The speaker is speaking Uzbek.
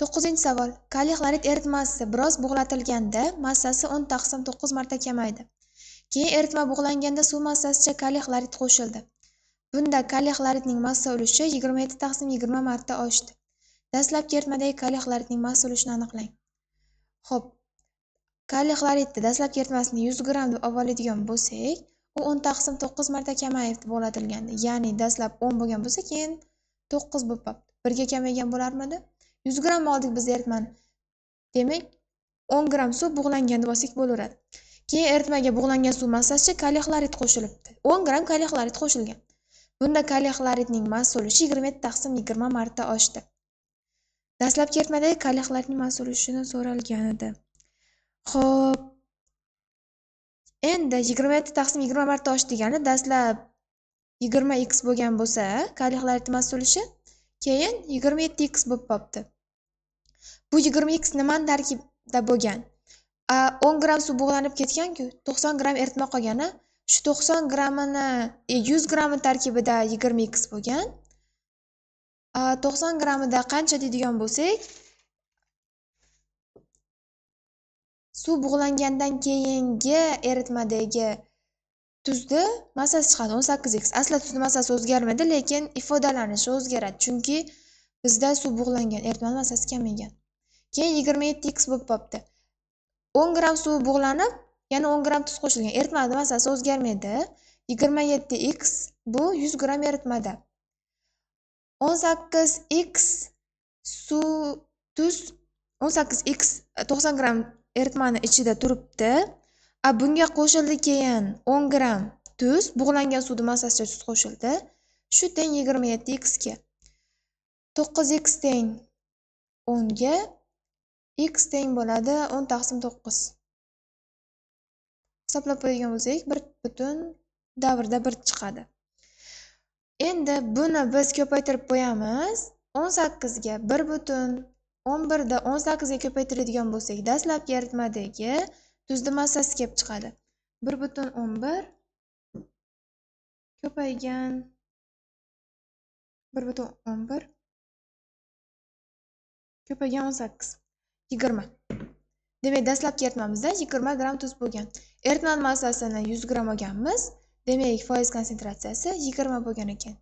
9-savol. Kaliy xlorid eritmasi biroz bug'latilganda massasi 10 taqsim 9 marta kamaydi. Keyin eritma bug'langanda suv massasicha kaliy xlorid qo'shildi. Bunda kaliy xloridning massa ulushi 27 taqsim 20 marta oshdi. Dastlabki eritmadagi kaliy xloridning massa ulushini aniqlang. Xo'p. Kaliy xloridni dastlabki eritmasini 100 gram deb oladigan bo'lsak, u 10 taqsim 9 marta kamayib bug'latilganda. Ya'ni dastlab 10 bo'lgan bo'lsa, keyin 9 bo'lib qoldi. 1 ga kamaygan bo'larmidi? 100 gram oldik biz eritmani. Demak, 10 gram suv bug'langan deb olsak bo'laveradi. Keyin eritmaga bug'langan suv massasicha kaliy xlorid qo'shilibdi. 10 gram kaliy xlorid qo'shilgan. Bunda kaliy xloridning massa ulushi 27 taqsim 20 marta oshdi. Dastlabki eritmadagi kaliy xloridning massa ulushini so'ralgan edi. Xo'p. Endi 27 taqsim 20 marta oshdi degani dastlab 20x bo'lgan bo'lsa, kaliy xloridning massa ulushi keyin 27x bo'lib qolibdi. Bu 20x nimani tarkibida bo'lgan? 10 gram suv bug'lanib ketgan-ku, 90 gram eritma qolgani, shu 90 gramini 100 grami tarkibida 20x bo'lgan. 90 gramida qancha deydigan bo'lsak, suv bug'langandan keyingi eritmadagi tuzni massasi chiqadi 18x. Asli tuzni massasi o'zgarmaydi, lekin ifodalanishi o'zgaradi, chunki bizda suv bug'langan, eritmaning massasi kamaygan. Keyin 27x bo'lib qolibdi. 10 gram suv bug'lanib, yana 10 gram tuz qo'shilgan. Eritmaning massasi o'zgarmaydi. 27x bu 100 gram eritmada. 18x suv tuz 18x 90 gram eritmani ichida turibdi. Bunga qo'shildi keyin 10 gram tuz, bug'langan suvning massasicha tuz qo'shildi. Shu teng 27x ga. 9x teng 10 ga, x teng bo'ladi 10 taqsim 9. Hisoblab qo'ygan bo'lsak, 1,1 chiqadi. Endi buni biz ko'paytirib qo'yamiz. 18 ga 1,11 da 18 ga ko'paytiradigan bo'lsak, dastlabki eritmadagi tuzning massasi kelib chiqadi. 1,11 ko'paygan 1,11 ko'paygan 18 20. Demak, dastlabki eritmamizda 20 gram tuz bo'lgan. Eritma massasini 100 gram olganmiz. Demak, foiz konsentratsiyasi 20 bo'lgan ekan.